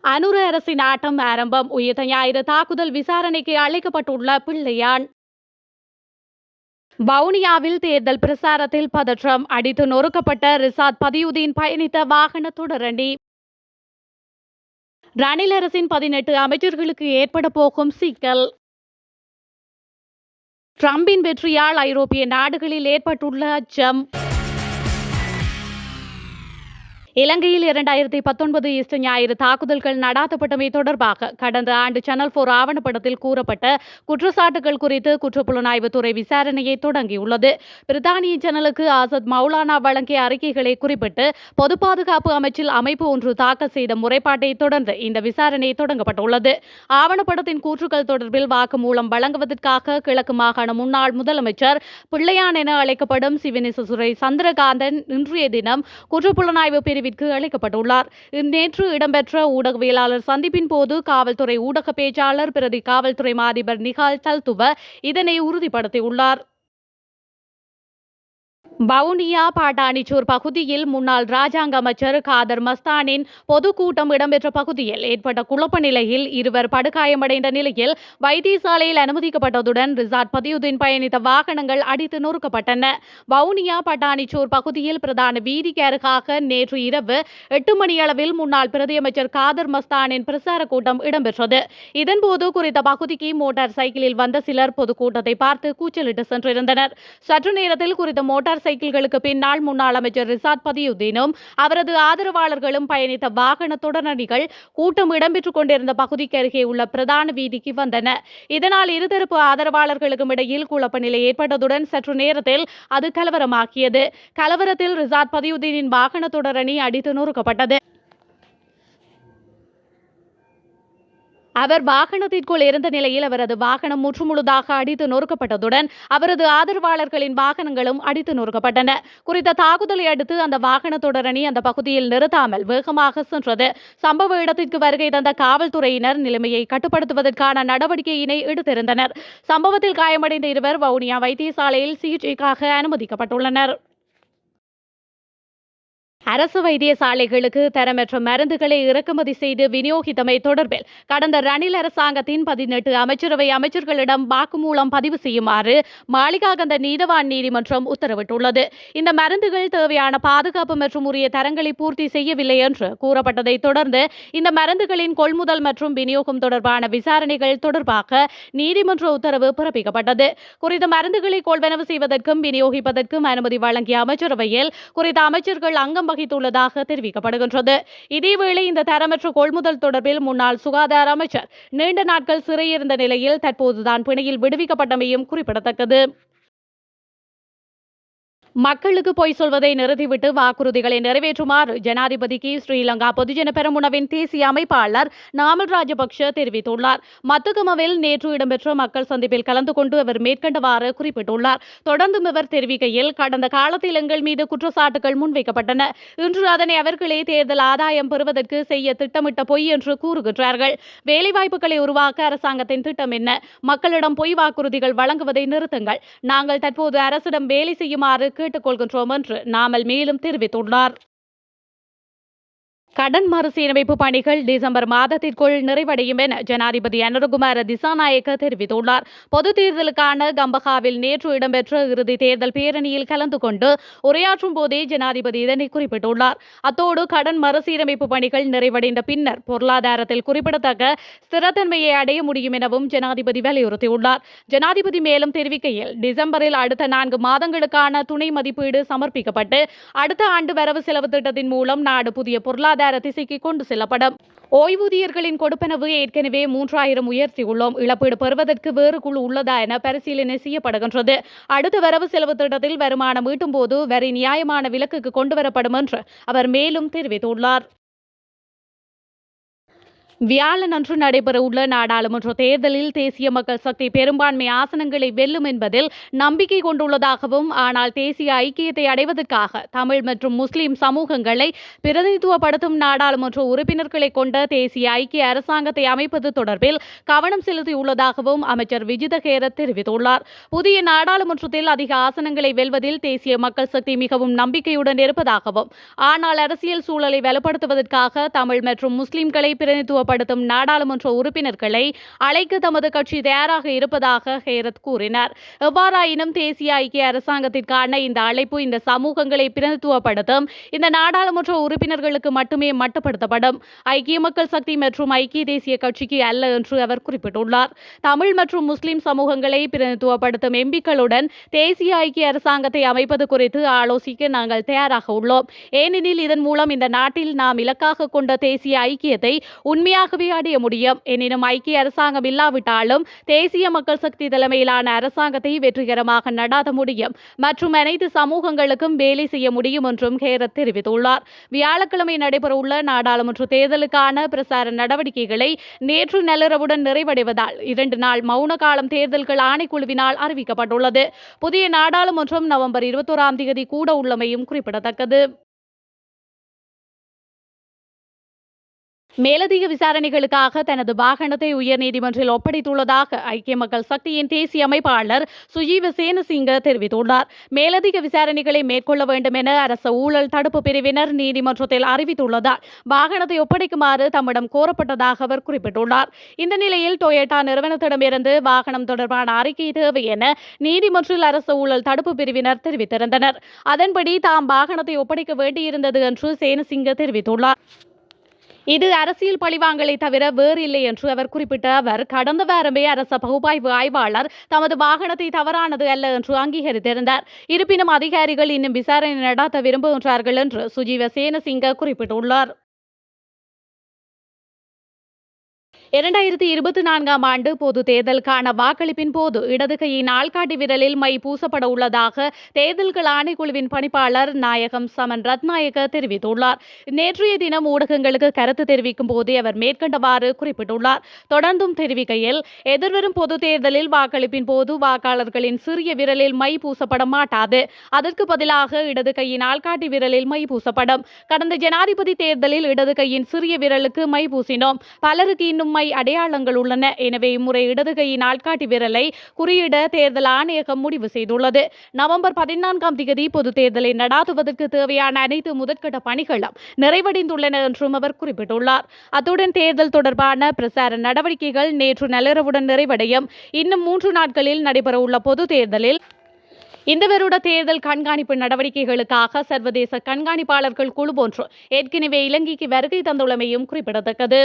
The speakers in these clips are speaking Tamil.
அனுர அரசின் ஆட்டம் ஆரம்பம். உயிர்த்த ஞாயிறு தாக்குதல் விசாரணைக்கு அழைக்கப்பட்டுள்ள பிள்ளையான். வவுனியாவில் தேர்தல் பிரசாரத்தில் பதற்றம். அடித்து நொறுக்கப்பட்ட ரிசாத் பதியுதீன் பயணித்த வாகன தொடரணி. ரணில் அரசின் 18 அமைச்சர்களுக்கு ஏற்பட போகும் சிக்கல். டிரம்பின் வெற்றியால் ஐரோப்பிய நாடுகளில் ஏற்பட்டுள்ள அச்சம். இலங்கையில் 2019 ஈஸ்டர் ஞாயிறு தாக்குதல்கள் நடாத்தப்பட்டமை தொடர்பாக கடந்த ஆண்டு சேனல் 4 ஆவணப்படத்தில் கூறப்பட்ட குற்றச்சாட்டுகள் குறித்து குற்றப்புலனாய்வுத்துறை விசாரணையை தொடங்கியுள்ளது. பிரித்தானிய சேனலுக்கு ஆசத் மௌலானா வழங்கிய அறிக்கைகளை குறிப்பிட்டு பொது பாதுகாப்பு அமைச்சில் அமைப்பு ஒன்று தாக்கல் செய்த முறைப்பாட்டை தொடர்ந்து இந்த விசாரணை தொடங்கப்பட்டுள்ளது. ஆவணப்படத்தின் கூற்றுக்கள் தொடர்பில் வாக்குமூலம் வழங்குவதற்காக கிழக்கு மாகாண முன்னாள் முதலமைச்சர் பிள்ளையான் என அழைக்கப்படும் சிவனேசதுரை சந்திரகாந்தன் இன்றைய தினம் குற்றப்புலனாய்வு பிரிவு அழைக்கப்பட்டுள்ளார். நேற்று இடம்பெற்ற ஊடகவியலாளர் சந்திப்பின் போது காவல்துறை ஊடக பேச்சாளர் பிரதி காவல்துறை மாதிபர் நிகால் தல்துவ இதனை உறுதிப்படுத்தியுள்ளார். வவுனியா பாட்டாணிச்சூர் பகுதியில் முன்னாள் ராஜாங்க அமைச்சர் காதர் மஸ்தானின் பொதுக்கூட்டம் இடம்பெற்ற பகுதியில் ஏற்பட்ட குழப்ப நிலையில் இருவர் படுகாயமடைந்த நிலையில் வைத்தியசாலையில் அனுமதிக்கப்பட்டதுடன் ரிசாட் பதியுதீன் பயணித்த வாகனங்கள் அடித்து நொறுக்கப்பட்டன. வவுனியா பாட்டாணிச்சூர் பகுதியில் பிரதான வீதிக்கு அருகாக நேற்று இரவு 8 மணியளவில் முன்னாள் பிரதியமைச்சர் காதர் மஸ்தானின் பிரசார கூட்டம் இடம்பெற்றது. இதன்போது குறித்த பகுதிக்கு மோட்டார் சைக்கிளில் வந்த சிலர் பொதுக்கூட்டத்தை பார்த்து கூச்சலிட்டு சென்றிருந்தனர். சற்று நேரத்தில் குறித்த மோட்டார் சைக்கிள்களுக்கு பின்னால் முன்னாள் அமைச்சர் ரிசாத் பதியுதீனும் அவரது ஆதரவாளர்களும் பயணித்த வாகன தொடரணிகள் கூட்டம் இடம்பெற்றுக் கொண்டிருந்த பகுதிக்கு அருகே உள்ள பிரதான வீதிக்கு வந்தன. இதனால் இருதரப்பு ஆதரவாளர்களுக்கும் இடையில் குழப்ப நிலை ஏற்பட்டதுடன் சற்று நேரத்தில் அது கலவரமாக்கியது. கலவரத்தில் ரிசாத் பதியுதீனின் வாகன தொடரணி அடித்து நொறுக்கப்பட்டது. அவர் வாகனத்திற்குள் இருந்த நிலையில் அவரது வாகனம் முற்றுமுழுதாக அடித்து நொறுக்கப்பட்டதுடன் அவரது ஆதரவாளர்களின் வாகனங்களும் அடித்து நொறுக்கப்பட்டன. குறித்த தாக்குதலை அடுத்து அந்த வாகன தொடரணி அந்த பகுதியில் நிறுத்தாமல் வேகமாக சென்றது. சம்பவ இடத்திற்கு வருகை தந்த காவல்துறையினர் நிலைமையை கட்டுப்படுத்துவதற்கான நடவடிக்கையினை எடுத்திருந்தனர். சம்பவத்தில் காயமடைந்த இருவர் வவுனியா வைத்தியசாலையில் சிகிச்சைக்காக அனுமதிக்கப்பட்டுள்ளனர். அரசு வைத்தியசாலைகளுக்கு தரமற்ற மருந்துகளை இறக்குமதி செய்து விநியோகித்தமை தொடர்பில் கடந்த ரணில் அரசாங்கத்தின் 18 அமைச்சரவை அமைச்சர்களிடம் வாக்குமூலம் பதிவு செய்யுமாறு மாளிகாகந்த நீதவான் நீதிமன்றம் உத்தரவிட்டுள்ளது. இந்த மருந்துகள் தேவையான பாதுகாப்பு மற்றும் உரிய தரங்களை பூர்த்தி செய்யவில்லை என்று கூறப்பட்டதை தொடர்ந்து இந்த மருந்துகளின் கொள்முதல் மற்றும் விநியோகம் தொடர்பான விசாரணைகள் தொடர்பாக நீதிமன்ற உத்தரவு பிறப்பிக்கப்பட்டது. குறித்த மருந்துகளை கொள்வனவு செய்வதற்கும் விநியோகிப்பதற்கும் அனுமதி வழங்கிய அமைச்சரவையில் குறித்த அமைச்சர்கள் அங்கம் வகித்துள்ளதாக தெரிவிக்கப்படுகின்றது. இதேவேளை இந்த தரமற்ற கொள்முதல் தொடர்பில் முன்னாள் சுகாதார அமைச்சர் நீண்ட நாட்கள் சிறையிருந்த நிலையில் தற்போதுதான் பிணையில் விடுவிக்கப்பட்டமையும் குறிப்பிடத்தக்கது. மக்களுக்கு பொய் சொல்வதை நிறுத்திவிட்டு வாக்குறுதிகளை நிறைவேற்றுமாறு ஜனாதிபதிக்கு ஸ்ரீலங்கா பொதுஜன பெரமுனவின் தேசிய அமைப்பாளர் நாமல் ராஜபக்ஷ தெரிவித்துள்ளார். மத்துகமவில் நேற்று இடம்பெற்ற மக்கள் சந்திப்பில் கலந்து கொண்டு அவர் மேற்கண்டவாறு குறிப்பிட்டுள்ளார். தொடர்ந்தும் இவர் தெரிவிக்கையில், கடந்த காலத்தில் எங்கள் மீது குற்றச்சாட்டுகள் முன்வைக்கப்பட்டன. இன்று அதனை அவர்களே தேர்தல் ஆதாயம் பெறுவதற்கு செய்ய திட்டமிட்ட பொய் என்று கூறுகின்றார்கள். வேலைவாய்ப்புகளை உருவாக்க அரசாங்கத்தின் திட்டம் என்ன? மக்களிடம் பொய் வாக்குறுதிகள் வழங்குவதை நிறுத்துங்கள். நாங்கள் தற்போது அரசிடம் வேலை செய்யுமாறு கேட்டுக்கொள்கின்றோம் என்று நாமல் மேலும் தெரிவித்துள்ளார். கடன் மறுசீரமைப்பு பணிகள் டிசம்பர் மாதத்திற்குள் நிறைவடையும் என ஜனாதிபதி அனுரகுமார திசாநாயக்க தெரிவித்துள்ளார். பொது தேர்தலுக்கான கம்பஹாவில் நேற்று இடம்பெற்ற இறுதி தேர்தல் பேரணியில் கலந்து கொண்டு உரையாற்றும் போதே ஜனாதிபதி இதனை குறிப்பிட்டுள்ளார். அத்தோடு கடன் மறுசீரமைப்பு பணிகள் நிறைவடைந்த பின்னர் பொருளாதாரத்தில் குறிப்பிடத்தக்க ஸ்திரத்தன்மையை அடைய முடியும் எனவும் ஜனாதிபதி வலியுறுத்தியுள்ளார். ஜனாதிபதி மேலும் தெரிவிக்கையில், டிசம்பரில் அடுத்த 4 மாதங்களுக்கான துணை மதிப்பீடு சமர்ப்பிக்கப்பட்டு அடுத்த ஆண்டு வரவு செலவு திட்டத்தின் மூலம் நாடு புதிய பொருளாதார திசைக்கு கொண்டு செல்லப்படும். ஓய்வூதியர்களின் கொடுப்பனவு ஏற்கனவே 3000 உயர்த்தியுள்ளோம். இழப்பீடு பெறுவதற்கு வேறு குழு உள்ளதா என பரிசீலனை செய்யப்படுகின்றது. அடுத்த வரவு செலவு திட்டத்தில் வருமானம் ஈட்டும் போது வரி நியாயமான விலக்குக்கு கொண்டுவரப்படும் என்று அவர் மேலும் தெரிவித்துள்ளார். வியாழனன்று நடைபெறவுள்ள நாடாளுமன்ற தேர்தலில் தேசிய மக்கள் சக்தி பெரும்பான்மை ஆசனங்களை வெல்லும் என்பதில் நம்பிக்கை கொண்டுள்ளதாகவும், ஆனால் தேசிய ஐக்கியத்தை அடைவதற்காக தமிழ் மற்றும் முஸ்லிம் சமூகங்களை பிரதிநிதித்துவப்படுத்தும் நாடாளுமன்ற உறுப்பினர்களை கொண்ட தேசிய ஐக்கிய அரசாங்கத்தை அமைப்பது தொடர்பில் கவனம் செலுத்தியுள்ளதாகவும் அமைச்சர் விஜித ஹேரத் தெரிவித்துள்ளார். புதிய நாடாளுமன்றத்தில் அதிக ஆசனங்களை வெல்வதில் தேசிய மக்கள் சக்தி மிகவும் நம்பிக்கையுடன் இருப்பதாகவும், ஆனால் அரசியல் சூழலை வலுப்படுத்துவதற்காக தமிழ் மற்றும் முஸ்லிம்களை பிரதிநிதித்துவ படுத்தும் நாடாளுமன்ற உறுப்பினர்களை அழைக்க தமது கட்சி தயாராக இருப்பதாக ஹேரத் கூறினார். எவ்வாறாயினும் தேசிய ஐக்கிய அரசாங்கத்திற்கான இந்த அழைப்பு இந்த சமூகங்களை பிரதிநிதித்துவப்படுத்தும் இந்த நாடாளுமன்ற உறுப்பினர்களுக்கு மட்டுமே மட்டுப்படுத்தப்படும். ஐக்கிய மக்கள் சக்தி மற்றும் ஐக்கிய தேசிய கட்சிக்கு அல்ல என்று அவர் குறிப்பிட்டுள்ளார். தமிழ் மற்றும் முஸ்லிம் சமூகங்களை பிரதிநிதித்துவப்படுத்தும் எம்பிக்களுடன் தேசிய ஐக்கிய அரசாங்கத்தை அமைப்பது குறித்து ஆலோசிக்க நாங்கள் தயாராக உள்ளோம். ஏனெனில் இதன் மூலம் இந்த நாட்டில் நாம் இலக்காக கொண்ட தேசிய ஐக்கியத்தை உண்மையாகவே அடைய முடியும். எனினும் ஐக்கிய அரசாங்கம் இல்லாவிட்டாலும் தேசிய மக்கள் சக்தி தலைமையிலான அரசாங்கத்தை வெற்றிகரமாக நடாத்த முடியும் மற்றும் அனைத்து சமூகங்களுக்கும் வேலை செய்ய முடியும் என்றும் ஹேரத் தெரிவித்துள்ளார். வியாழக்கிழமை நடைபெறவுள்ள நாடாளுமன்ற தேர்தலுக்கான பிரசார நடவடிக்கைகளை நேற்று நள்ளிரவுடன் நிறைவடைவதால் 2 நாள் மௌன காலம் தேர்தல்கள் ஆணைக்குழுவினால் அறிவிக்கப்பட்டுள்ளது. புதிய நாடாளுமன்றம் நவம்பர் 21ஆம் தேதி கூட உள்ளமையும் குறிப்பிடத்தக்கது. மேலதிக விசாரணைகளுக்காக தனது வாகனத்தை உயர்நீதிமன்றில் ஒப்படைத்துள்ளதாக ஐக்கிய மக்கள் சக்தியின் தேசிய அமைப்பாளர் சுஜீவ சேனசிங்க தெரிவித்துள்ளார். மேலதிக விசாரணைகளை மேற்கொள்ள வேண்டும் என அரச ஊழல் தடுப்பு பிரிவினர் நீதிமன்றத்தில் அறிவித்துள்ளதால் வாகனத்தை ஒப்படைக்குமாறு தம்மிடம் கோரப்பட்டதாக அவர் குறிப்பிட்டுள்ளார். இந்த நிலையில் டொயோட்டா நிறுவனத்திடமிருந்து வாகனம் தொடர்பான அறிக்கை தேவை என நீதிமன்றில் அரச ஊழல் தடுப்பு பிரிவினர் தெரிவித்திருந்தனர். அதன்படி தாம் வாகனத்தை ஒப்படைக்க வேண்டியிருந்தது என்று சேனசிங்க தெரிவித்துள்ளார். இது அரசியல் பழிவாங்கலை தவிர வேறு இல்லை என்று அவர் குறிப்பிட்ட அவர், கடந்த வாரமே அரச பகுப்பாய்வு ஆய்வாளர் தமது வாகனத்தை தவறானது அல்ல என்று அங்கீகரித்திருந்தார். இருப்பினும் அதிகாரிகள் இன்னும் விசாரணை நடாத்த விரும்புகின்றார்கள் என்று சுஜீவ சேனசிங்க குறிப்பிட்டுள்ளார். 2024ஆம் ஆண்டு பொது தேர்தலுக்கான வாக்களிப்பின் போது இடது கையின் ஆள்காட்டி விரலில் மை பூசப்பட உள்ளதாக தேர்தல்கள் ஆணைக்குழுவின் பணிப்பாளர் நாயகம் சமன் ரத்நாயக்க தெரிவித்துள்ளார். நேற்றைய தினம் ஊடகங்களுக்கு கருத்து தெரிவிக்கும் போதே அவர் மேற்கண்டவாறு குறிப்பிட்டுள்ளார். தொடர்ந்தும் தெரிவிக்கையில், எதிர்வரும் பொது தேர்தலில் வாக்களிப்பின் போது வாக்காளர்களின் சிறிய விரலில் மை பூசப்பட மாட்டாது. அதற்கு பதிலாக இடது கையின் ஆள்காட்டி விரலில் மை பூசப்படும். கடந்த ஜனாதிபதி தேர்தலில் இடது கையின் சிறிய விரலுக்கு மை பூசினோம். பலருக்கு இன்னும் அடையாளங்கள் உள்ளன. எனவே இம்முறை இடது கையின் ஆள்காட்டி விரலை குறியிட தேர்தல் ஆணையகம் முடிவு செய்துள்ளது. நவம்பர் 14ஆம் தேதி பொது தேர்தலை நடாத்துவதற்கு தேவையான அனைத்து முதற்கட்ட பணிகளும் நிறைவடைந்துள்ளன என்றும் அவர் குறிப்பிட்டுள்ளார். அத்துடன் தேர்தல் தொடர்பான பிரசார நடவடிக்கைகள் நேற்று நள்ளிரவுடன் நிறைவடையும். இன்னும் 3 நாட்களில் நடைபெறவுள்ள பொது தேர்தலில் இந்த வருட தேர்தல் கண்காணிப்பு நடவடிக்கைகளுக்காக சர்வதேச கண்காணிப்பாளர்கள் குழு ஒன்று ஏற்கனவே இலங்கைக்கு வருகை தந்துள்ளமையும் குறிப்பிடத்தக்கது.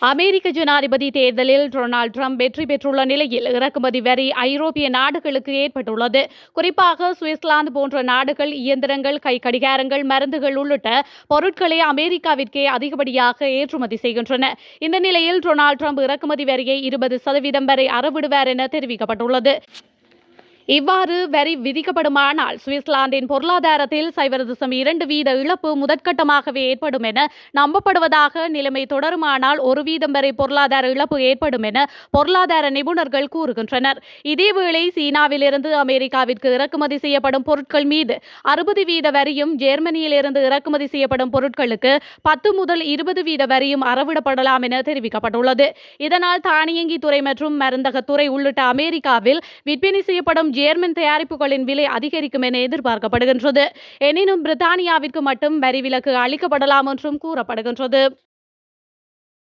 அமெரிக்க ஜனாதிபதி தேர்தலில் டொனால்ட் ட்ரம்ப் வெற்றி பெற்றுள்ள நிலையில் இறக்குமதி வரி ஐரோப்பிய நாடுகளுக்கு ஏற்பட்டுள்ளது. குறிப்பாக சுவிட்சர்லாந்து போன்ற நாடுகள் இயந்திரங்கள், கை கடிகாரங்கள், மருந்துகள் உள்ளிட்ட பொருட்களை அமெரிக்காவிற்கே அதிகப்படியாக ஏற்றுமதி செய்கின்றன. இந்த நிலையில் டொனால்ட் ட்ரம்ப் இறக்குமதி வரியை 20% வரை அறவிடுவார் என தெரிவிக்கப்பட்டுள்ளது. இவ்வாறு வரி விதிக்கப்படுமானால் சுவிட்சர்லாந்தின் பொருளாதாரத்தில் 0.2% இழப்பு முதற்கட்டமாகவே ஏற்படும் என நம்பப்படுவதாக, நிலைமை தொடருமானால் 1% வரை பொருளாதார இழப்பு ஏற்படும் என பொருளாதார நிபுணர்கள் கூறுகின்றனர். இதேவேளை சீனாவிலிருந்து அமெரிக்காவிற்கு இறக்குமதி செய்யப்படும் பொருட்கள் மீது 60% வரியும், ஜெர்மனியிலிருந்து இறக்குமதி செய்யப்படும் பொருட்களுக்கு 10 முதல் 20% வரியும் அறவிடப்படலாம் என தெரிவிக்கப்பட்டுள்ளது. இதனால் தானியங்கி துறை மற்றும் மருந்தகத்துறை உள்ளிட்ட அமெரிக்காவில் விற்பனை செய்யப்படும் ஜெர்மன் தயாரிப்புகளின் விலை அதிகரிக்கும் என எதிர்பார்க்கப்படுகின்றது. எனினும் பிரித்தானியாவிற்கு மட்டும் வரி விலக்கு அளிக்கப்படலாம் என்றும் கூறப்படுகின்றது.